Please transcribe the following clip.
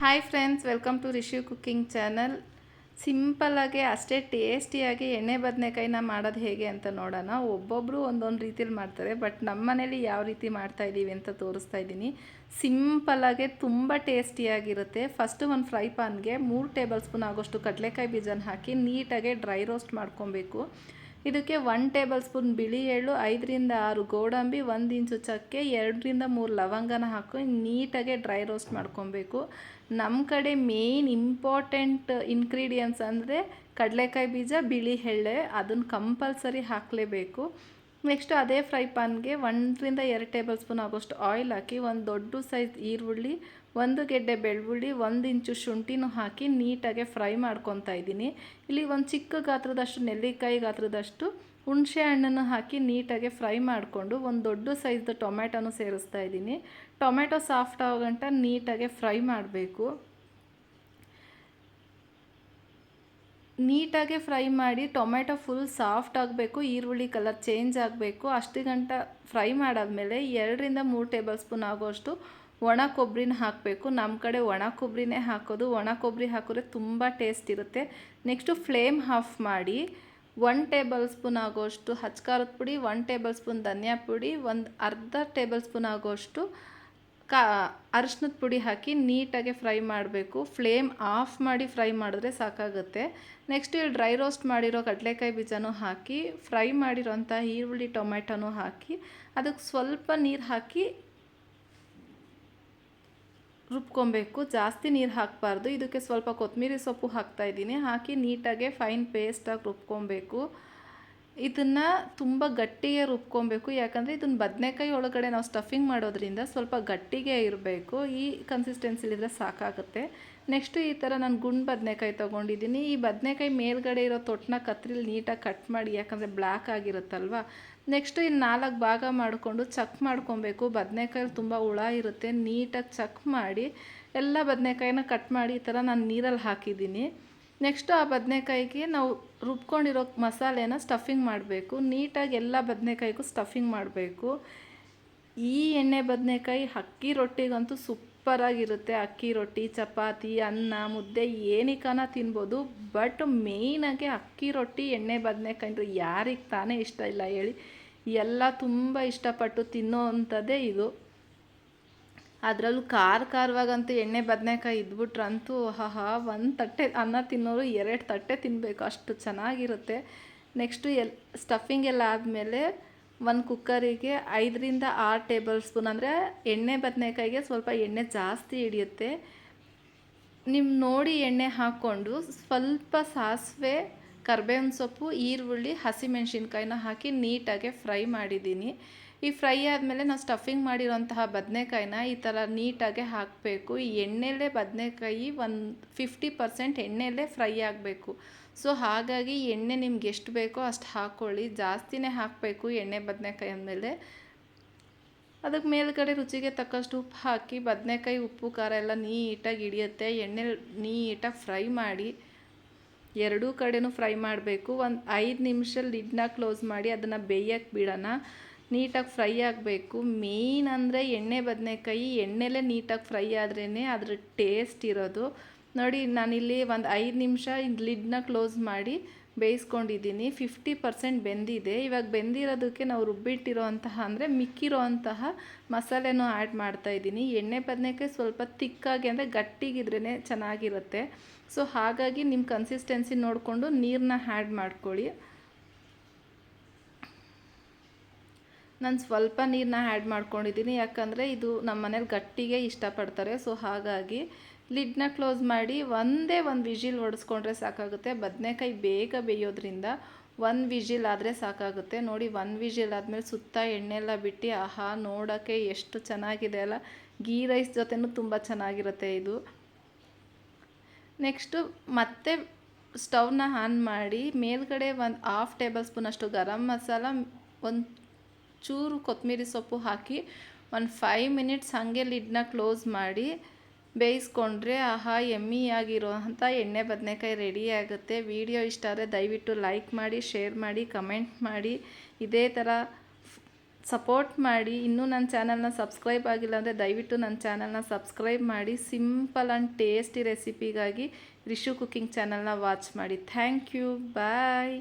Hi friends, welcome to Rishi cooking channel. ಸಿಂಪಲ್ಲಾಗಿ ಅಷ್ಟೇ ಟೇಸ್ಟಿಯಾಗಿ ಎಣ್ಣೆ ಬದನೆಕಾಯಿನ ಮಾಡೋದು ಹೇಗೆ ಅಂತ ನೋಡೋಣ. ಒಬ್ಬೊಬ್ಬರು ಒಂದೊಂದು ರೀತಿಯಲ್ಲಿ ಮಾಡ್ತಾರೆ, ಬಟ್ ನಮ್ಮ ಮನೇಲಿ ಯಾವ ರೀತಿ ಮಾಡ್ತಾಯಿದ್ದೀವಿ ಅಂತ ತೋರಿಸ್ತಾ ಇದ್ದೀನಿ. ಸಿಂಪಲ್ಲಾಗೆ ತುಂಬ ಟೇಸ್ಟಿಯಾಗಿರುತ್ತೆ. ಫಸ್ಟು ಒಂದು ಫ್ರೈ ಪಾನ್ಗೆ 3 ಟೇಬಲ್ ಸ್ಪೂನ್ ಆಗೋಷ್ಟು ಕಡಲೆಕಾಯಿ ಬೀಜನ ಹಾಕಿ ನೀಟಾಗಿ ಡ್ರೈ ರೋಸ್ಟ್ ಮಾಡ್ಕೊಬೇಕು. ಇದಕ್ಕೆ 1 ಟೇಬಲ್ ಸ್ಪೂನ್ ಬಿಳಿ ಎಳ್ಳು, 5ರಿಂದ 6 ಗೋಡಂಬಿ, 1 ಇಂಚು ಚಕ್ಕೆ, 2ರಿಂದ 3 ಲವಂಗನ ಹಾಕಿ ನೀಟಾಗಿ ಡ್ರೈ ರೋಸ್ಟ್ ಮಾಡ್ಕೊಬೇಕು. ನಮ್ಮ ಕಡೆ ಮೇನ್ ಇಂಪಾರ್ಟೆಂಟ್ ಇಂಗ್ರೀಡಿಯೆಂಟ್ಸ್ ಅಂದರೆ ಕಡಲೆಕಾಯಿ ಬೀಜ, ಬಿಳಿ ಎಳ್ಳೆ, ಅದನ್ನು ಕಂಪಲ್ಸರಿ ಹಾಕಲೇಬೇಕು. ನೆಕ್ಸ್ಟು ಅದೇ ಫ್ರೈ ಪಾನ್ಗೆ 1ರಿಂದ 2 ಟೇಬಲ್ ಸ್ಪೂನ್ ಆಗೋಷ್ಟು ಆಯಿಲ್ ಹಾಕಿ ಒಂದು ದೊಡ್ಡ ಸೈಜ್ ಈರುಳ್ಳಿ, 1 ಗೆಡ್ಡೆ ಬೆಳ್ಳುಳ್ಳಿ, 1 ಇಂಚು ಶುಂಠಿನೂ ಹಾಕಿ ನೀಟಾಗಿ ಫ್ರೈ ಮಾಡ್ಕೊತಾ ಇದ್ದೀನಿ. ಇಲ್ಲಿ ಒಂದು ಚಿಕ್ಕ ಗಾತ್ರದಷ್ಟು ನೆಲ್ಲಿಕಾಯಿ ಗಾತ್ರದಷ್ಟು ಹುಣಸೆ ಹಣ್ಣನ್ನು ಹಾಕಿ ನೀಟಾಗಿ ಫ್ರೈ ಮಾಡಿಕೊಂಡು ಒಂದು ದೊಡ್ಡ ಸೈಜ್ದು ಟೊಮೆಟೊನೂ ಸೇರಿಸ್ತಾ ಇದ್ದೀನಿ. ಟೊಮೆಟೊ ಸಾಫ್ಟ್ ಆಗೋಗಂಟ ನೀಟಾಗಿ ಫ್ರೈ ಮಾಡಬೇಕು. ನೀಟಾಗಿ ಫ್ರೈ ಮಾಡಿ ಟೊಮೆಟೊ ಫುಲ್ ಸಾಫ್ಟ್ ಆಗಬೇಕು, ಈರುಳ್ಳಿ ಕಲರ್ ಚೇಂಜ್ ಆಗಬೇಕು. ಅಷ್ಟು ಗಂಟ ಫ್ರೈ ಮಾಡಾದಮೇಲೆ 2ರಿಂದ 3 ಟೇಬಲ್ ಸ್ಪೂನ್ ಆಗೋಷ್ಟು ಒಣ ಕೊಬ್ಬರಿನ ಹಾಕಬೇಕು. ನಮ್ಮ ಕಡೆ ಒಣ ಕೊಬ್ಬರಿನೇ ಹಾಕೋದು. ಒಣ ಕೊಬ್ಬರಿ ಹಾಕಿದ್ರೆ ತುಂಬ ಟೇಸ್ಟ್ ಇರುತ್ತೆ. ನೆಕ್ಸ್ಟು ಫ್ಲೇಮ್ ಆಫ್ ಮಾಡಿ 1 ಟೇಬಲ್ ಸ್ಪೂನ್ ಆಗೋಷ್ಟು ಖಾರದ ಪುಡಿ, 1 ಟೇಬಲ್ ಸ್ಪೂನ್ ಧನಿಯಾ ಪುಡಿ, ಅರ್ಧ ಟೇಬಲ್ ಸ್ಪೂನ್ ಆಗೋಷ್ಟು ಅರಿಶಿನದ ಪುಡಿ ಹಾಕಿ ನೀಟಾಗಿ ಫ್ರೈ ಮಾಡಬೇಕು. ಫ್ಲೇಮ್ ಆಫ್ ಮಾಡಿ ಫ್ರೈ ಮಾಡಿದ್ರೆ ಸಾಕಾಗುತ್ತೆ. ನೆಕ್ಸ್ಟ್ ಇಲ್ಲಿ ಡ್ರೈ ರೋಸ್ಟ್ ಮಾಡಿರೋ ಕಡಲೆಕಾಯಿ ಬೀಜನೂ ಹಾಕಿ ಫ್ರೈ ಮಾಡಿರೋಂಥ ಈರುಳ್ಳಿ ಟೊಮೆಟೊನೂ ಹಾಕಿ ಅದಕ್ಕೆ ಸ್ವಲ್ಪ ನೀರು ಹಾಕಿ ರುಬ್ಕೊಬೇಕು. ಜಾಸ್ತಿ ನೀರು ಹಾಕಬಾರ್ದು. ಇದಕ್ಕೆ ಸ್ವಲ್ಪ ಕೊತ್ತಂಬರಿ ಸೊಪ್ಪು ಹಾಕ್ತಾಯಿದ್ದೀನಿ. ಹಾಕಿ ನೀಟಾಗಿ ಫೈನ್ ಪೇಸ್ಟಾಗಿ ರುಬ್ಕೊಬೇಕು. ಇದನ್ನು ತುಂಬ ಗಟ್ಟಿಗೆ ರುಬ್ಕೊಬೇಕು, ಯಾಕಂದರೆ ಇದನ್ನು ಬದನೆಕಾಯಿ ಒಳಗಡೆ ನಾವು ಸ್ಟಫಿಂಗ್ ಮಾಡೋದ್ರಿಂದ ಸ್ವಲ್ಪ ಗಟ್ಟಿಗೆ ಇರಬೇಕು. ಈ ಕನ್ಸಿಸ್ಟೆನ್ಸಿಲಿದ್ರೆ ಸಾಕಾಗುತ್ತೆ. ನೆಕ್ಸ್ಟು ಈ ಥರ ನಾನು ಗುಂಡು ಬದನೆಕಾಯಿ ತೊಗೊಂಡಿದ್ದೀನಿ. ಈ ಬದನೆಕಾಯಿ ಮೇಲ್ಗಡೆ ಇರೋ ತೊಟ್ಟನ್ನ ಕತ್ರಿಲಿ ನೀಟಾಗಿ ಕಟ್ ಮಾಡಿ, ಯಾಕಂದರೆ ಬ್ಲ್ಯಾಕ್ ಆಗಿರುತ್ತಲ್ವ. ನೆಕ್ಸ್ಟು ಇನ್ನು 4 ಭಾಗ ಮಾಡಿಕೊಂಡು ಚಕ್ ಮಾಡ್ಕೊಬೇಕು. ಬದನೆಕಾಯಲ್ಲಿ ತುಂಬ ಹುಳ ಇರುತ್ತೆ. ನೀಟಾಗಿ ಚಕ್ ಮಾಡಿ ಎಲ್ಲ ಬದನೆಕಾಯಿನ ಕಟ್ ಮಾಡಿ ಈ ಥರ ನಾನು ನೀರಲ್ಲಿ ಹಾಕಿದ್ದೀನಿ. ನೆಕ್ಸ್ಟು ಆ ಬದನೆಕಾಯಿಗೆ ನಾವು ರುಬ್ಕೊಂಡಿರೋ ಮಸಾಲೆನ ಸ್ಟಫಿಂಗ್ ಮಾಡಬೇಕು. ನೀಟಾಗಿ ಎಲ್ಲ ಬದನೆಕಾಯಿಗೂ ಸ್ಟಫಿಂಗ್ ಮಾಡಬೇಕು. ಈ ಎಣ್ಣೆ ಬದನೆಕಾಯಿ ಅಕ್ಕಿ ರೊಟ್ಟಿಗಂತೂ ಸೂಪರಾಗಿರುತ್ತೆ. ಅಕ್ಕಿ ರೊಟ್ಟಿ, ಚಪಾತಿ, ಅನ್ನ, ಮುದ್ದೆ ಏನಕ್ಕಾನ ತಿನ್ಬೋದು. ಬಟ್ ಮೇಯ್ನಾಗಿ ಅಕ್ಕಿ ರೊಟ್ಟಿ ಎಣ್ಣೆ ಬದನೆಕಾಯಿ ಅಂದರೆ ಯಾರಿಗೆ ತಾನೇ ಇಷ್ಟ ಇಲ್ಲ ಹೇಳಿ. ಎಲ್ಲ ತುಂಬ ಇಷ್ಟಪಟ್ಟು ತಿನ್ನೋ ಅಂಥದ್ದೇ ಇದು. ಅದರಲ್ಲೂ ಖಾರವಾಗಂತೂ ಎಣ್ಣೆ ಬದನೆಕಾಯಿ ಇದ್ಬಿಟ್ರಂತೂ ಒಂದು ತಟ್ಟೆ ಅನ್ನ ತಿನ್ನೋರು 2 ತಟ್ಟೆ ತಿನ್ನಬೇಕು, ಅಷ್ಟು ಚೆನ್ನಾಗಿರುತ್ತೆ. ನೆಕ್ಸ್ಟು ಸ್ಟಫಿಂಗ್ ಎಲ್ಲ ಆದಮೇಲೆ ಒಂದು ಕುಕ್ಕರಿಗೆ 5ರಿಂದ 6 ಟೇಬಲ್ ಸ್ಪೂನ್, ಅಂದರೆ ಎಣ್ಣೆ ಬದನೆಕಾಯಿಗೆ ಸ್ವಲ್ಪ ಎಣ್ಣೆ ಜಾಸ್ತಿ ಹಿಡಿಯುತ್ತೆ. ನಿಮ್ಮ ನೋಡಿ ಎಣ್ಣೆ ಹಾಕ್ಕೊಂಡು ಸ್ವಲ್ಪ ಸಾಸಿವೆ, ಕರ್ಬೇವಿನ ಸೊಪ್ಪು, ಈರುಳ್ಳಿ, ಹಸಿಮೆಣ್ಸಿನ್ಕಾಯಿನ ಹಾಕಿ ನೀಟಾಗಿ ಫ್ರೈ ಮಾಡಿದ್ದೀನಿ. ಈ ಫ್ರೈ ಆದಮೇಲೆ ನಾವು ಸ್ಟಫಿಂಗ್ ಮಾಡಿರೋಂತಹ ಬದನೆಕಾಯಿನ ಈ ಥರ ನೀಟಾಗಿ ಹಾಕಬೇಕು. ಈ ಎಣ್ಣೆಲೇ ಬದನೆಕಾಯಿ ಒಂದು 50% ಎಣ್ಣೆಲೇ ಫ್ರೈ ಆಗಬೇಕು. ಸೊ ಹಾಗಾಗಿ ಎಣ್ಣೆ ನಿಮ್ಗೆ ಎಷ್ಟು ಬೇಕೋ ಅಷ್ಟು ಹಾಕ್ಕೊಳ್ಳಿ. ಜಾಸ್ತಿನೇ ಹಾಕಬೇಕು ಎಣ್ಣೆ ಬದನೆಕಾಯಿ ಅಂದಮೇಲೆ. ಅದಕ್ಕೆ ಮೇಲ್ಗಡೆ ರುಚಿಗೆ ತಕ್ಕಷ್ಟು ಉಪ್ಪು ಹಾಕಿ ಬದನೆಕಾಯಿ ಉಪ್ಪು ಖಾರ ಎಲ್ಲ ನೀಟಾಗಿ ಹಿಡಿಯುತ್ತೆ. ಎಣ್ಣೆ ನೀಟಾಗಿ ಫ್ರೈ ಮಾಡಿ ಎರಡೂ ಕಡೆನೂ ಫ್ರೈ ಮಾಡಬೇಕು. ಒಂದು 5 ನಿಮಿಷ ಲಿಡ್ನ ಕ್ಲೋಸ್ ಮಾಡಿ ಅದನ್ನು ಬೇಯಕ್ಕೆ ಬಿಡೋಣ. ನೀಟಾಗಿ ಫ್ರೈ ಆಗಬೇಕು. ಮೇಯ್ನ್ ಅಂದರೆ ಎಣ್ಣೆ ಬದನೆಕಾಯಿ ಎಣ್ಣೆಲೇ ನೀಟಾಗಿ ಫ್ರೈ ಆದ್ರೇ ಅದ್ರ ಟೇಸ್ಟ್ ಇರೋದು. ನೋಡಿ, ನಾನಿಲ್ಲಿ ಒಂದು 5 ನಿಮಿಷ ಲಿಡ್ನ ಕ್ಲೋಸ್ ಮಾಡಿ ಬೇಯಿಸ್ಕೊಂಡಿದ್ದೀನಿ. 50% ಬೆಂದಿದೆ. ಇವಾಗ ಬೆಂದಿರೋದಕ್ಕೆ ನಾವು ರುಬ್ಬಿಟ್ಟಿರೋ ಅಂತಹ ಅಂದರೆ ಮಿಕ್ಕಿರೋ ಅಂತಹ ಮಸಾಲೆನೂ ಆ್ಯಡ್ ಮಾಡ್ತಾಯಿದ್ದೀನಿ. ಎಣ್ಣೆ ಬದನೆಕಾಯಿ ಸ್ವಲ್ಪ ತಿಕ್ಕಾಗಿ ಅಂದರೆ ಗಟ್ಟಿಗಿದ್ರೇ ಚೆನ್ನಾಗಿರುತ್ತೆ. ಸೊ ಹಾಗಾಗಿ ನಿಮ್ಮ ಕನ್ಸಿಸ್ಟೆನ್ಸಿ ನೋಡಿಕೊಂಡು ನೀರನ್ನ ಆ್ಯಡ್ ಮಾಡ್ಕೊಳ್ಳಿ. ನಾನು ಸ್ವಲ್ಪ ನೀರನ್ನ ಆ್ಯಡ್ ಮಾಡ್ಕೊಂಡಿದ್ದೀನಿ, ಯಾಕಂದರೆ ಇದು ನಮ್ಮ ಮನೇಲಿ ಗಟ್ಟಿಗೆ ಇಷ್ಟಪಡ್ತಾರೆ. ಸೊ ಹಾಗಾಗಿ ಲಿಡ್ನ ಕ್ಲೋಸ್ ಮಾಡಿ ಒಂದೇ ಒಂದು ವಿಜಿಲ್ ಹೊಡೆಸ್ಕೊಂಡ್ರೆ ಸಾಕಾಗುತ್ತೆ. ಬದನೆಕಾಯಿ ಬೇಗ ಬೇಯೋದ್ರಿಂದ 1 ವಿಜಿಲ್ ಆದರೆ ಸಾಕಾಗುತ್ತೆ. ನೋಡಿ, 1 ವಿಜಿಲ್ ಆದಮೇಲೆ ಸುತ್ತ ಎಣ್ಣೆಲ್ಲ ಬಿಟ್ಟು ನೋಡೋಕ್ಕೆ ಎಷ್ಟು ಚೆನ್ನಾಗಿದೆ ಅಲ್ಲ. ಗೀ ರೈಸ್ ಜೊತೆನೂ ತುಂಬ ಚೆನ್ನಾಗಿರುತ್ತೆ ಇದು. ನೆಕ್ಸ್ಟು ಮತ್ತೆ ಸ್ಟವ್ನ ಆನ್ ಮಾಡಿ ಮೇಲ್ಗಡೆ ಒಂದು 1/2 ಟೇಬಲ್ ಸ್ಪೂನಷ್ಟು ಗರಂ ಮಸಾಲ, ಒಂದು ಚೂರು ಕೊತ್ತಂಬರಿ ಸೊಪ್ಪು ಹಾಕಿ ಒಂದು 5 ಮಿನಿಟ್ಸ್ ಹಾಗೆ ಲಿಡ್ನ ಕ್ಲೋಸ್ ಮಾಡಿ ಬೇಯಿಸ್ಕೊಂಡ್ರೆ ಎಮ್ಮಿಯಾಗಿರೋ ಅಂಥ ಎಣ್ಣೆ ಬದನೆಕಾಯಿ ರೆಡಿ ಆಗುತ್ತೆ. ವಿಡಿಯೋ ಇಷ್ಟ ಆದರೆ ದಯವಿಟ್ಟು ಲೈಕ್ ಮಾಡಿ, ಶೇರ್ ಮಾಡಿ, ಕಮೆಂಟ್ ಮಾಡಿ. ಇದೇ ಥರ ಸಪೋರ್ಟ್ ಮಾಡಿ. ಇನ್ನೂ ನನ್ನ ಚಾನಲ್ನ ಸಬ್ಸ್ಕ್ರೈಬ್ ಆಗಿಲ್ಲ ಅಂದರೆ ದಯವಿಟ್ಟು ನನ್ನ ಚಾನಲ್ನ ಸಬ್ಸ್ಕ್ರೈಬ್ ಮಾಡಿ. ಸಿಂಪಲ್ ಆ್ಯಂಡ್ ಟೇಸ್ಟಿ ರೆಸಿಪಿಗಾಗಿ ರಿಷು ಕುಕಿಂಗ್ ಚಾನಲ್ನ ವಾಚ್ ಮಾಡಿ. Thank you. ಬಾಯ್.